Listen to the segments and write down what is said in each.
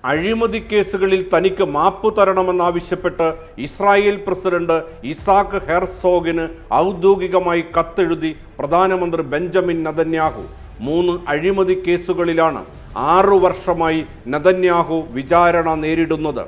അഴിമതി കേസുകളിൽ തനിക്ക് മാപ്പ് തരണമെന്നാവശ്യപ്പെട്ട് ഇസ്രായേൽ പ്രസിഡന്റ് ഇസാക്ക് ഹെർസോഗിന് ഔദ്യോഗികമായി കത്തെഴുതി പ്രധാനമന്ത്രി ബെഞ്ചമിൻ നെതന്യാഹു. 3 അഴിമതി കേസുകളിലാണ് 6 വർഷമായി നെതന്യാഹു വിചാരണ നേരിടുന്നത്.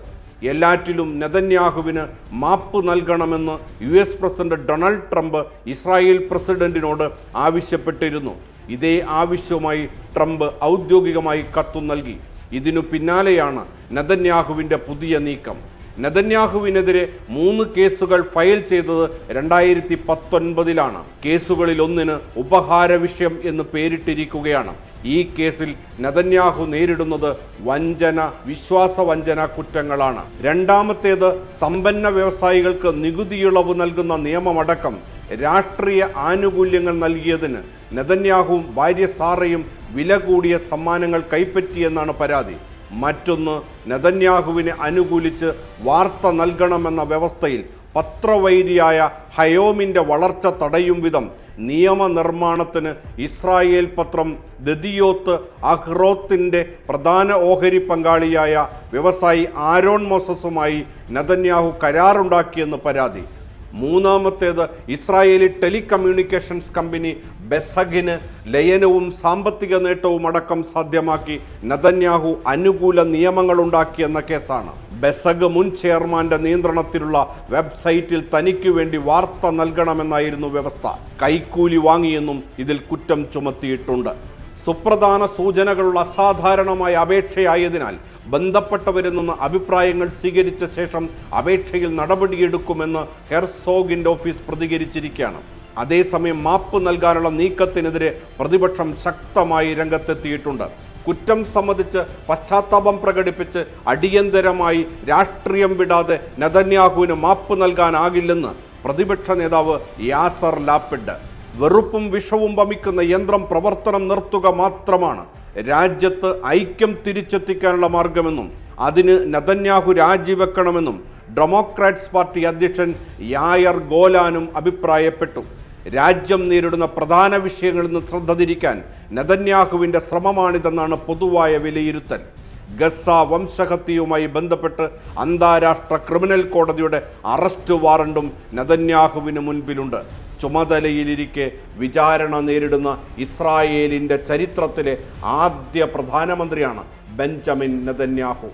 എല്ലാറ്റിലും നെതന്യാഹുവിന് മാപ്പ് നൽകണമെന്ന് US president Donald Trump Israel പ്രസിഡന്റിനോട് ആവശ്യപ്പെട്ടിരുന്നു. ഇതേ ആവശ്യവുമായി ട്രംപ് ഔദ്യോഗികമായി കത്തും നൽകി. ഇതിനു പിന്നാലെയാണ് നെതന്യാഹുവിൻ്റെ പുതിയ നീക്കം. നെതന്യാഹുവിനെതിരെ 3 കേസുകൾ ഫയൽ ചെയ്തത് 2019-ലാണ്. കേസുകളിൽ ഒന്നിന് ഉപഹാര വിഷയം എന്ന് പേരിട്ടിരിക്കുകയാണ്. ഈ കേസിൽ നെതന്യാഹു നേരിടുന്നത് വഞ്ചന, വിശ്വാസവഞ്ചന കുറ്റങ്ങളാണ്. രണ്ടാമത്തേത് സമ്പന്ന വ്യവസായികൾക്ക് നികുതിയിളവ് നൽകുന്ന നിയമമടക്കം രാഷ്ട്രീയ ആനുകൂല്യങ്ങൾ നൽകിയതിന് നെതന്യാഹുവും ഭാര്യ സാറയും വില കൂടിയ സമ്മാനങ്ങൾ കൈപ്പറ്റിയെന്നാണ് പരാതി. മറ്റൊന്ന്, നെതന്യാഹുവിനെ അനുകൂലിച്ച് വാർത്ത നൽകണമെന്ന വ്യവസ്ഥയിൽ പത്രവൈരിയായ ഹയോമിൻ്റെ വളർച്ച തടയും വിധം നിയമനിർമ്മാണത്തിന് ഇസ്രായേൽ പത്രം ദദിയോത്ത് അഹ്റോത്തിൻ്റെ പ്രധാന ഓഹരി പങ്കാളിയായ വ്യവസായി ആരോൺ മോസസുമായി നെതന്യാഹു കരാറുണ്ടാക്കിയെന്ന് പരാതി. മൂന്നാമത്തേത്, ഇസ്രായേലി ടെലികമ്മ്യൂണിക്കേഷൻസ് കമ്പനി ബെസഗിന് ലയനവും സാമ്പത്തിക നേട്ടവും അടക്കം സാധ്യമാക്കി നെതന്യാഹു അനുകൂല നിയമങ്ങളുണ്ടാക്കിയെന്ന കേസാണ്. ബെസഗ് മുൻ ചെയർമാന്റെ നിയന്ത്രണത്തിലുള്ള വെബ്സൈറ്റിൽ തനിക്ക് വേണ്ടി വാർത്ത നൽകണമെന്നായിരുന്നു വ്യവസ്ഥ. കൈക്കൂലി വാങ്ങിയെന്നും ഇതിൽ കുറ്റം ചുമത്തിയിട്ടുണ്ട്. സുപ്രധാന സൂചനകളുള്ള അസാധാരണമായ അപേക്ഷയായതിനാൽ ബന്ധപ്പെട്ടവരിൽ നിന്ന് അഭിപ്രായങ്ങൾ സ്വീകരിച്ച ശേഷം അപേക്ഷയിൽ നടപടിയെടുക്കുമെന്ന് ഹെർസോഗിൻ്റെ ഓഫീസ് പ്രതികരിച്ചിരിക്കുകയാണ്. അതേസമയം മാപ്പ് നൽകാനുള്ള നീക്കത്തിനെതിരെ പ്രതിപക്ഷം ശക്തമായി രംഗത്തെത്തിയിട്ടുണ്ട്. കുറ്റം സമ്മതിച്ച് പശ്ചാത്താപം പ്രകടിപ്പിച്ച് അടിയന്തരമായി രാഷ്ട്രീയം വിടാതെ നെതന്യാഹുവിന് മാപ്പ് നൽകാനാകില്ലെന്ന് പ്രതിപക്ഷ നേതാവ് യാസർ ലാപ്പിഡ്. വെറുപ്പും വിഷവും വമിക്കുന്ന യന്ത്രം പ്രവർത്തനം നിർത്തുക മാത്രമാണ് രാജ്യത്ത് ഐക്യം തിരിച്ചെത്തിക്കാനുള്ള മാർഗമെന്നും അതിന് നെതന്യാഹു രാജിവെക്കണമെന്നും ഡെമോക്രാറ്റ്സ് പാർട്ടി അധ്യക്ഷൻ യായർ ഗോലാനും അഭിപ്രായപ്പെട്ടു. രാജ്യം നേരിടുന്ന പ്രധാന വിഷയങ്ങളിൽ നിന്ന് ശ്രദ്ധ തിരിക്കാൻ നെതന്യാഹുവിൻ്റെ ശ്രമമാണിതെന്നാണ് പൊതുവായ വിലയിരുത്തൽ. ഗസ വംശഹത്യയുമായി ബന്ധപ്പെട്ട് അന്താരാഷ്ട്ര ക്രിമിനൽ കോടതിയുടെ അറസ്റ്റ് വാറണ്ടും നെതന്യാഹുവിന് മുൻപിലുണ്ട്. ചുമതലയിലിരിക്കെ വിചാരണ നേരിടുന്ന ഇസ്രായേലിൻ്റെ ചരിത്രത്തിലെ ആദ്യ പ്രധാനമന്ത്രിയാണ് ബെഞ്ചമിൻ നെതന്യാഹു.